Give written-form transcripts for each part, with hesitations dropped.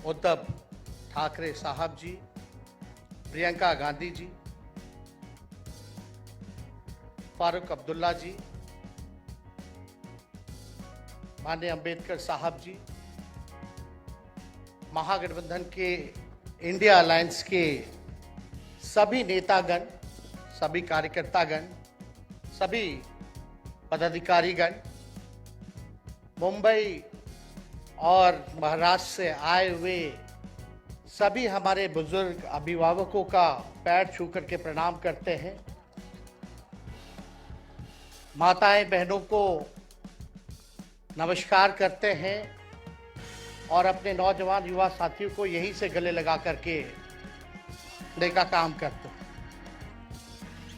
उद्धव ठाकरे साहब जी, प्रियंका गांधी जी, फारूक अब्दुल्ला जी, माननीय अंबेडकर साहब जी, महागठबंधन के इंडिया अलायंस के सभी नेतागण, सभी कार्यकर्तागण, सभी पदाधिकारीगण, मुंबई और महाराष्ट्र से आए हुए सभी हमारे बुजुर्ग अभिभावकों का पैर छू करके प्रणाम करते हैं। माताएं बहनों को नमस्कार करते हैं और अपने नौजवान युवा साथियों को यहीं से गले लगा करके का काम करते हैं।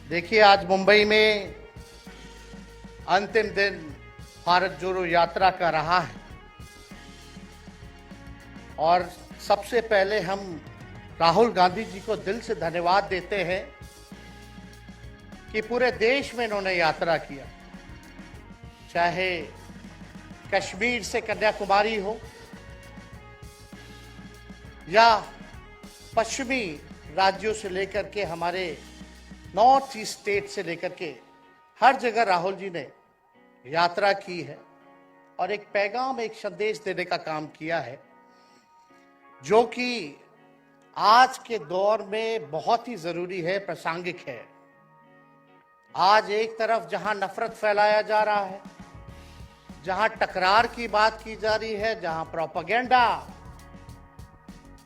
देखिए, आज मुंबई में अंतिम दिन भारत जोड़ो यात्रा का रहा है और सबसे पहले हम राहुल गांधी जी को दिल से धन्यवाद देते हैं कि पूरे देश में इन्होंने यात्रा किया, चाहे कश्मीर से कन्याकुमारी हो या पश्चिमी राज्यों से लेकर के हमारे नॉर्थ ईस्ट स्टेट से लेकर के हर जगह राहुल जी ने यात्रा की है और एक पैगाम, एक संदेश देने का काम किया है जो कि आज के दौर में बहुत ही जरूरी है, प्रासंगिक है। आज एक तरफ जहां नफरत फैलाया जा रहा है, जहां टकरार की बात की जा रही है, जहां प्रोपेगेंडा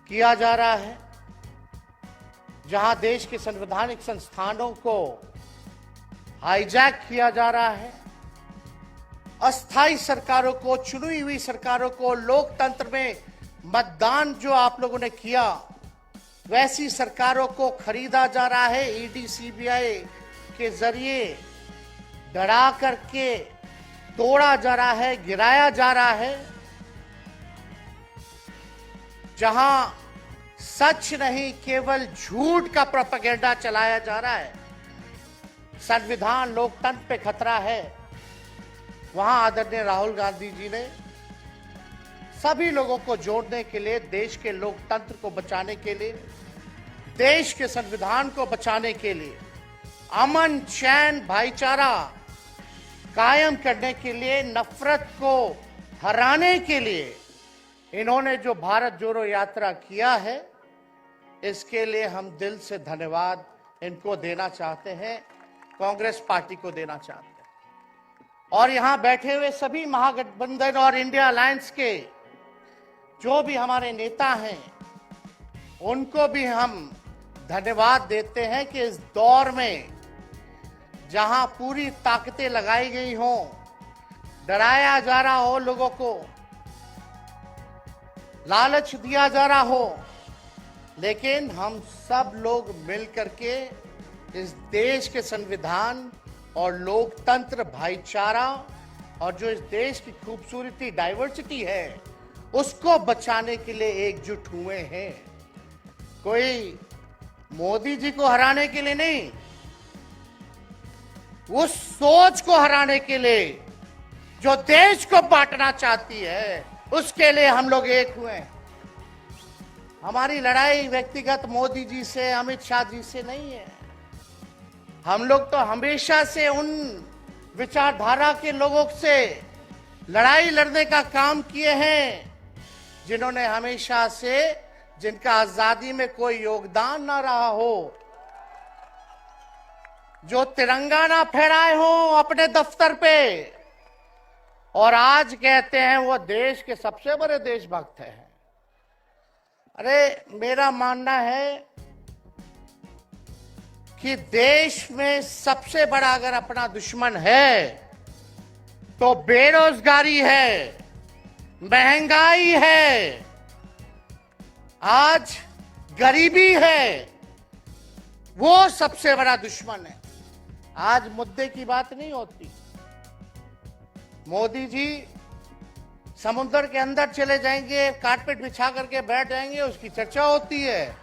किया जा रहा है, जहां देश के संवैधानिक संस्थानों को हाईजैक किया जा रहा है, अस्थाई सरकारों को, चुनी हुई सरकारों को, लोकतंत्र में मतदान जो आप लोगों ने किया वैसी सरकारों को खरीदा जा रहा है, ईडी सीबीआई के जरिए डरा करके तोड़ा जा रहा है, गिराया जा रहा है। जहां सच नहीं केवल झूठ का प्रोपेगेंडा चलाया जा रहा है, संविधान लोकतंत्र पे खतरा है, वहां आदरणीय राहुल गांधी जी ने सभी लोगों को जोड़ने के लिए, देश के लोकतंत्र को बचाने के लिए, देश के संविधान को बचाने के लिए, अमन चैन भाईचारा कायम करने के लिए, नफरत को हराने के लिए इन्होंने जो भारत जोड़ो यात्रा किया है, इसके लिए हम दिल से धन्यवाद इनको देना चाहते हैं, कांग्रेस पार्टी को देना चाहते हैं। और यहां बैठे हुए सभी महागठबंधन और इंडिया अलायंस के जो भी हमारे नेता हैं, उनको भी हम धन्यवाद देते हैं कि इस दौर में जहां पूरी ताकतें लगाई गई हों, डराया जा रहा हो, लोगों को लालच दिया जा रहा हो, लेकिन हम सब लोग मिलकर के इस देश के संविधान और लोकतंत्र, भाईचारा और जो इस देश की खूबसूरती, डाइवर्सिटी है, उसको बचाने के लिए एकजुट हुए हैं। कोई मोदी जी को हराने के लिए नहीं, उस सोच को हराने के लिए जो देश को बांटना चाहती है, उसके लिए हम लोग एक हुए हैं। हमारी लड़ाई व्यक्तिगत मोदी जी से, अमित शाह जी से नहीं है। हम लोग तो हमेशा से उन विचारधारा के लोगों से लड़ाई लड़ने का काम किए हैं जिन्होंने हमेशा से, जिनका आजादी में कोई योगदान ना रहा हो, जो तिरंगा ना फहराए हो अपने दफ्तर पे, और आज कहते हैं वो देश के सबसे बड़े देशभक्त हैं। अरे, मेरा मानना है कि देश में सबसे बड़ा अगर अपना दुश्मन है तो बेरोजगारी है, महंगाई है, आज गरीबी है, वो सबसे बड़ा दुश्मन है। आज मुद्दे की बात नहीं होती। मोदी जी समुद्र के अंदर चले जाएंगे, कारपेट बिछा करके बैठ जाएंगे, उसकी चर्चा होती है,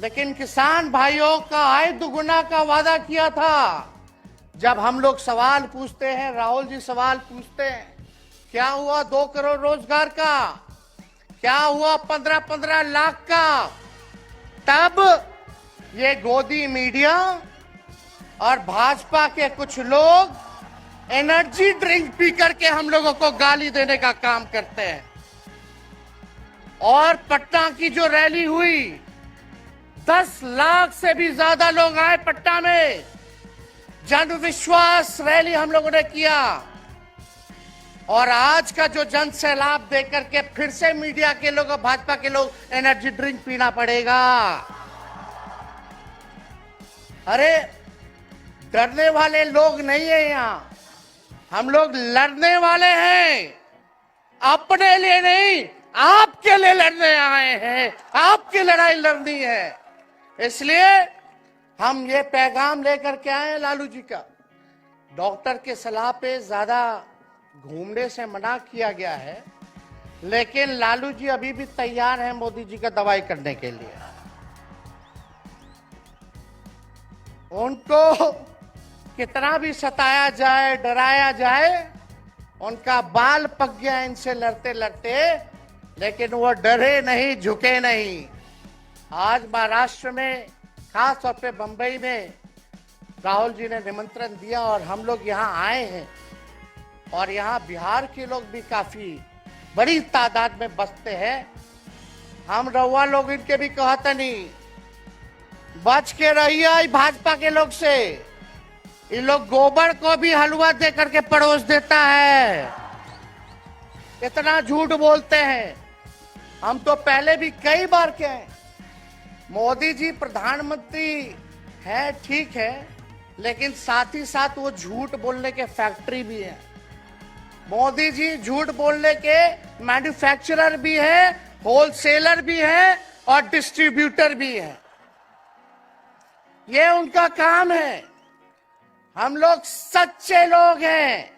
लेकिन किसान भाइयों का आय दुगुना का वादा किया था। जब हम लोग सवाल पूछते हैं, राहुल जी सवाल पूछते हैं, क्या हुआ 2 करोड़ रोजगार का, क्या हुआ 15-15 लाख का? तब ये गोदी मीडिया और भाजपा के कुछ लोग एनर्जी ड्रिंक पी करके हम लोगों को गाली देने का काम करते हैं। और पटना की जो रैली हुई, 10 लाख से भी ज्यादा लोग आए पटना में। जन विश्वास रैली हम लोगों ने किया। और आज का जो जन सैलाब देकर के फिर से मीडिया के लोग और भाजपा के लोग एनर्जी ड्रिंक पीना पड़ेगा। अरे डरने वाले लोग नहीं है यहाँ, हम लोग लड़ने वाले हैं। अपने लिए नहीं, आपके लिए लड़ने आए हैं। आपकी लड़ाई लड़नी है। इसलिए हम ये पैगाम लेकर के आए हैं लालू जी का। डॉक्टर के सलाह पे ज्यादा घूमने से मना किया गया है, लेकिन लालू जी अभी भी तैयार हैं मोदी जी का दवाई करने के लिए। उनको कितना भी सताया जाए, डराया जाए, उनका बाल पक गया इनसे लड़ते लड़ते, लेकिन वो डरे नहीं, झुके नहीं। आज महाराष्ट्र में, खास तौर पे बंबई में राहुल जी ने निमंत्रण दिया और हम लोग यहाँ आए हैं। और यहाँ बिहार के लोग भी काफी बड़ी तादाद में बसते हैं। हम रउआ लोग इनके भी कहते नहीं, बच के रहिए भाजपा के लोग से। ये लोग गोबर को भी हलवा दे करके परोस देता है। इतना झूठ बोलते हैं। हम तो पहले भी कई बार कहे, मोदी जी प्रधानमंत्री है, ठीक है, लेकिन साथ ही साथ वो झूठ बोलने के फैक्ट्री भी है। मोदी जी झूठ बोलने के मैन्युफैक्चरर भी है, होलसेलर भी है और डिस्ट्रीब्यूटर भी है। ये उनका काम है। हम लोग सच्चे लोग हैं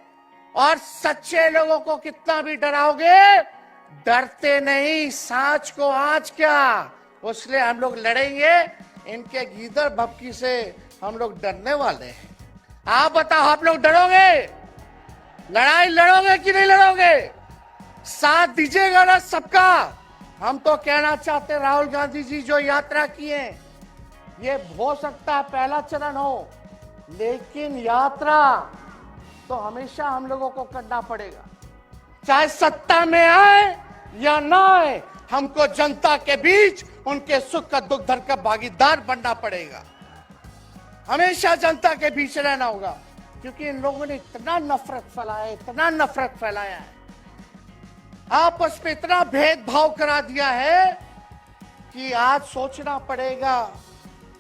और सच्चे लोगों को कितना भी डराओगे, डरते नहीं। सांच को आँच क्या, उसलिए हम लोग लड़ेंगे। इनके गीदड़ भपकी से हम लोग डरने वाले हैं। आप बताओ, आप लोग डरोगे? लड़ाई लड़ोगे कि नहीं लड़ोगे? साथ दीजिएगा ना सबका? हम तो कहना चाहते, राहुल गांधी जी जो यात्रा किए, ये हो सकता है पहला चरण हो, लेकिन यात्रा तो हमेशा हम लोगों को करना पड़ेगा। चाहे सत्ता में आए या ना आए, हमको जनता के बीच उनके सुख का दुख दर्द का भागीदार बनना पड़ेगा। हमेशा जनता के बीच रहना होगा, क्योंकि इन लोगों ने इतना नफरत फैलाया, इतना नफरत फैलाया है, आपस में इतना भेदभाव करा दिया है कि आज सोचना पड़ेगा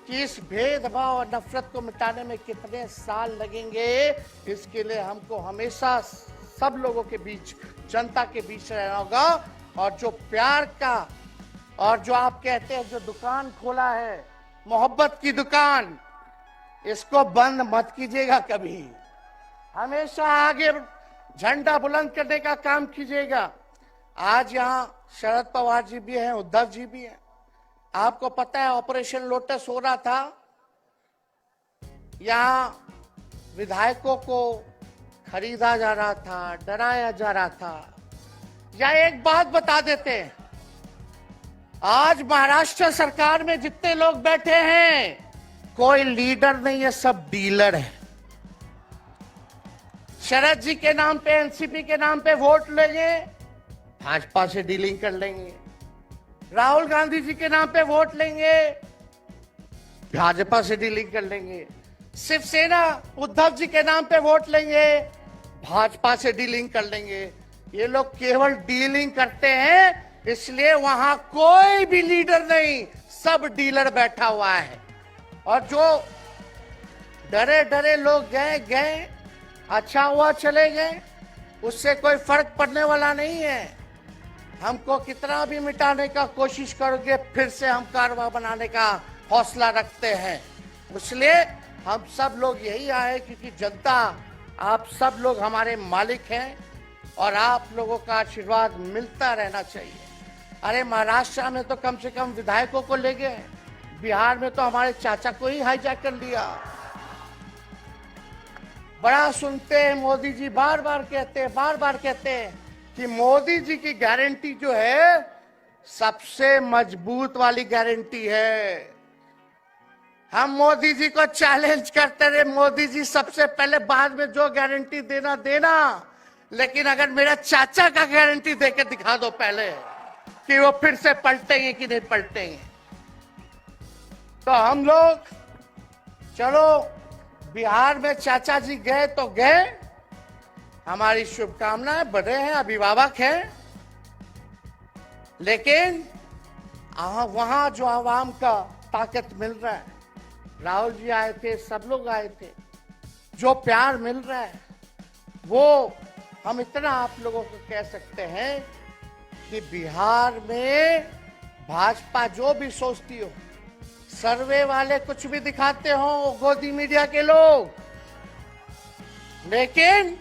कि इस भेदभाव और नफरत को मिटाने में कितने साल लगेंगे। इसके लिए हमको हमेशा सब लोगों के बीच, जनता के बीच रहना होगा। और जो प्यार का, और जो आप कहते हैं जो दुकान खोला है, मोहब्बत की दुकान, इसको बंद मत कीजिएगा कभी। हमेशा आगे झंडा बुलंद करने का काम कीजिएगा। आज यहाँ शरद पवार जी भी हैं, उद्धव जी भी हैं। आपको पता है ऑपरेशन लोटस हो रहा था, यहाँ विधायकों को खरीदा जा रहा था, डराया जा रहा था। या एक बात बता देते हैं, आज महाराष्ट्र सरकार में जितने लोग बैठे हैं, कोई लीडर नहीं है, सब डीलर है। शरद जी के नाम पे, एनसीपी के नाम पे वोट लेंगे, भाजपा से डीलिंग कर लेंगे। राहुल गांधी जी के नाम पे वोट लेंगे, भाजपा से डीलिंग कर लेंगे। शिवसेना उद्धव जी के नाम पे वोट लेंगे, भाजपा से डीलिंग कर लेंगे। ये लोग केवल डीलिंग करते हैं, इसलिए वहां कोई भी लीडर नहीं, सब डीलर बैठा हुआ है। और जो डरे डरे लोग गए, अच्छा हुआ चले गए, उससे कोई फर्क पड़ने वाला नहीं है। हमको कितना भी मिटाने का कोशिश करोगे, फिर से हम कारवा बनाने का हौसला रखते हैं। इसलिए हम सब लोग यही आए, क्योंकि जनता, आप सब लोग हमारे मालिक हैं और आप लोगों का आशीर्वाद मिलता रहना चाहिए। अरे महाराष्ट्र में तो कम से कम विधायकों को ले गए, बिहार में तो हमारे चाचा को ही हाईजैक कर लिया। बड़ा सुनते हैं, मोदी जी बार बार कहते हैं कि मोदी जी की गारंटी जो है सबसे मजबूत वाली गारंटी है। हम मोदी जी को चैलेंज करते रहे, मोदी जी सबसे पहले, बाद में जो गारंटी देना देना, लेकिन अगर मेरा चाचा का गारंटी देकर दिखा दो पहले कि वो फिर से पलटेंगे कि नहीं पलटेंगे। तो हम लोग, चलो बिहार में चाचा जी गए तो गए, हमारी शुभकामनाएं, बड़े हैं, अभिभावक हैं, लेकिन वहां जो आवाम का ताकत मिल रहा है, राहुल जी आए थे, सब लोग आए थे, जो प्यार मिल रहा है, वो हम इतना आप लोगों को कह सकते हैं कि बिहार में भाजपा जो भी सोचती हो, सर्वे वाले कुछ भी दिखाते हो, गोदी मीडिया के लोग, लेकिन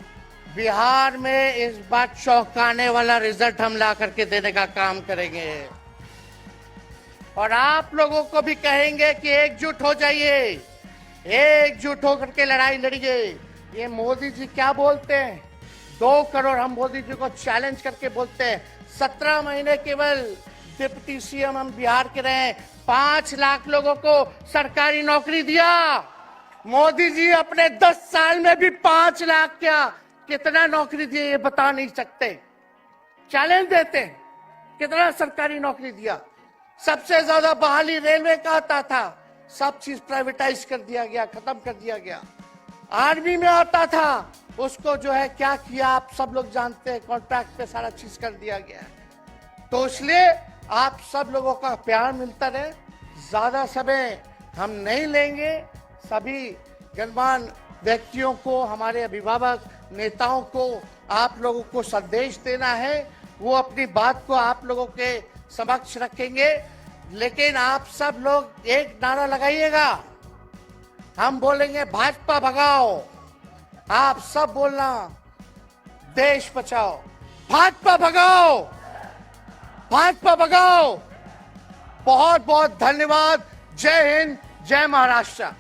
बिहार में इस बार चौंकाने वाला रिजल्ट हम ला करके देने का काम करेंगे। और आप लोगों को भी कहेंगे कि एकजुट हो जाइए, एकजुट होकर के लड़ाई लड़िए। ये मोदी जी क्या बोलते हैं, 2 करोड़, हम मोदी जी को चैलेंज करके बोलते हैं, 17 महीने केवल डिप्टी सीएम हम बिहार के रहे, 5 लाख लोगों को सरकारी नौकरी दिया। मोदी जी अपने 10 साल में भी 5 लाख क्या, कितना नौकरी दिए ये बता नहीं सकते। चैलेंज देते हैं, कितना सरकारी नौकरी दिया। सबसे ज्यादा बहाली रेलवे का आता था, सब चीज प्राइवेटाइज कर दिया गया, खत्म कर दिया गया। आर्मी में आता था, उसको जो है क्या किया आप सब लोग जानते हैं, कॉन्ट्रैक्ट पे सारा चीज कर दिया गया। तो इसलिए आप सब लोगों का प्यार मिलता रहे। ज्यादा समय हम नहीं लेंगे। सभी गणमान्य व्यक्तियों को, हमारे अभिभावक नेताओं को आप लोगों को संदेश देना है, वो अपनी बात को आप लोगों के समक्ष रखेंगे। लेकिन आप सब लोग एक नारा लगाइएगा, हम बोलेंगे भाजपा भगाओ, आप सब बोलना देश बचाओ, भाजपा भगाओ, भाजपा भगाओ। बहुत बहुत धन्यवाद। जय हिंद, जय महाराष्ट्र।